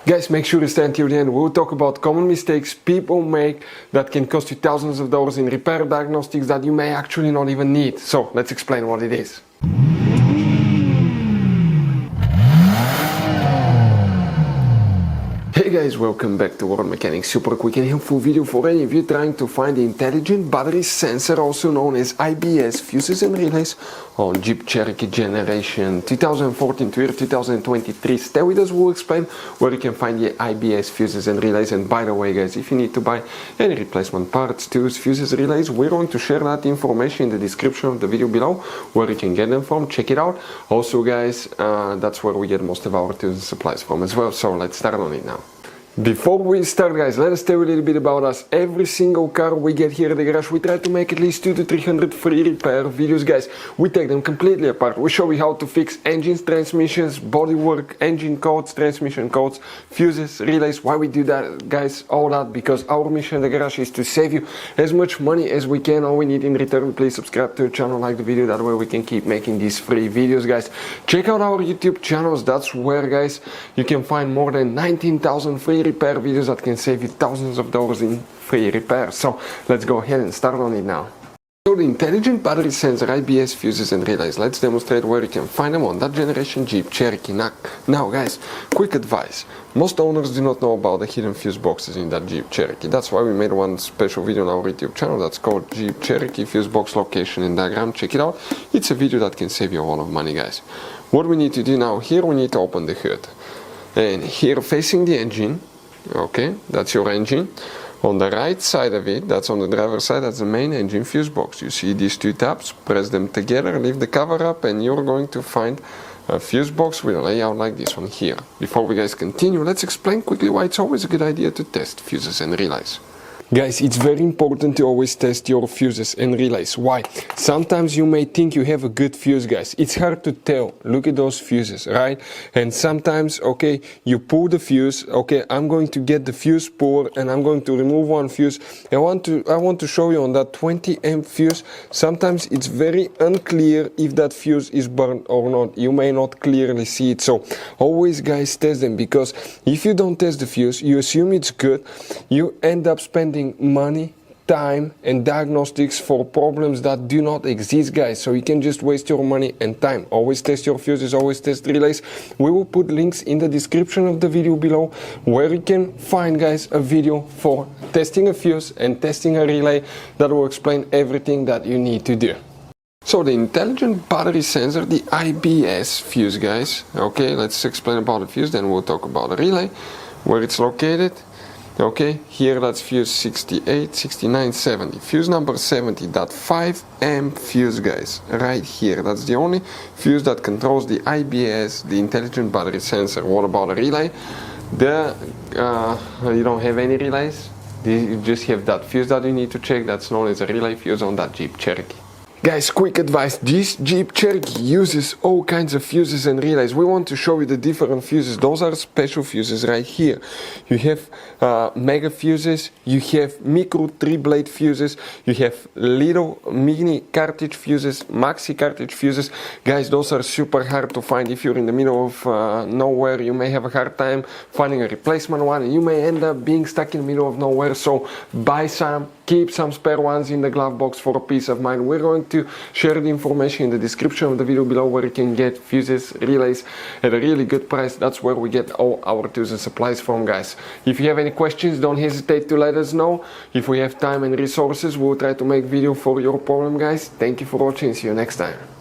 Guys, make sure to stay until the end. We'll talk about common mistakes people make that can cost you thousands of dollars in repair diagnostics that you may actually not even need. So let's explain what it is. Hey guys, welcome back to World Mechanics. Super quick and helpful video for any of you trying to find the intelligent battery sensor, also known as IBS, fuses and relays on Jeep Cherokee generation 2014 to 2023. Stay with us, we'll explain where you can find the IBS fuses and relays. And by the way guys, if you need to buy any replacement parts, tools, fuses, relays, we're going to share that information in the description of the video below where you can get them from. Check it out. Also guys, that's where we get most of our tools and supplies from as well. So let's start on it now. Before we start guys, let us tell you a little bit about us. Every single car we get here at the garage, we try to make at least 200 to 300 free repair videos guys. We take them completely apart. We show you how to fix engines, transmissions, bodywork, engine codes, transmission codes, fuses, relays. Why we do that guys? All that because our mission at the garage is to save you as much money as we can. All we need in return, please subscribe to the channel, like the video, that way we can keep making these free videos guys. Check out our YouTube channels, that's where guys you can find more than 19,000 free repair videos that can save you thousands of dollars in free repairs. So let's go ahead and start on it now. So the intelligent battery sensor, IBS, fuses and relays. Let's demonstrate where you can find them on that generation Jeep Cherokee. Now guys, quick advice. Most owners do not know about the hidden fuse boxes in that Jeep Cherokee. That's why we made one special video on our YouTube channel that's called Jeep Cherokee Fuse Box Location and Diagram. Check it out. It's a video that can save you a lot of money guys. What we need to do now, here we need to open the hood. And here facing the engine, okay, that's your engine. On the right side of it, that's on the driver's side, that's the main engine fuse box. You see these two tabs, press them together, leave the cover up, and you're going to find a fuse box with a layout like this one here. Before we guys continue, let's explain quickly why it's always a good idea to test fuses and relays. Guys, it's very important to always test your fuses and relays. Why? Sometimes you may think you have a good fuse, guys. It's hard to tell. Look at those fuses, right? And sometimes, okay, you pull the fuse. Okay, I'm going to get the fuse puller and I'm going to remove one fuse. I want to show you on that 20 amp fuse. Sometimes it's very unclear if that fuse is burned or not. You may not clearly see it. So always, guys, test them, because if you don't test the fuse, you assume it's good. You end up spending money, time and diagnostics for problems that do not exist guys. So you can just waste your money and time. Always test your fuses, always test relays. We will put links in the description of the video below where you can find guys a video for testing a fuse and testing a relay that will explain everything that you need to do. So the intelligent battery sensor, the IBS fuse guys, okay, let's explain about the fuse, then we'll talk about the relay, where it's located. Okay, here that's fuse 68, 69, 70. Fuse number 70, that 5 amp fuse guys, right here. That's the only fuse that controls the IBS, the intelligent battery sensor. What about a relay? You don't have any relays. You just have that fuse that you need to check. That's known as a relay fuse on that Jeep Cherokee. Guys, quick advice, this Jeep Cherokee uses all kinds of fuses and relays. We want to show you the different fuses. Those are special fuses right here. You have mega fuses, you have micro 3-blade fuses, you have little mini cartridge fuses, maxi cartridge fuses. Guys, those are super hard to find. If you're in the middle of nowhere, you may have a hard time finding a replacement one, and you may end up being stuck in the middle of nowhere. So buy some, keep some spare ones in the glove box for peace of mind. We're going to share the information in the description of the video below where you can get fuses, relays at a really good price. That's where we get all our tools and supplies from guys. If you have any questions, don't hesitate to let us know. If we have time and resources, we'll try to make video for your problem guys. Thank you for watching, see you next time.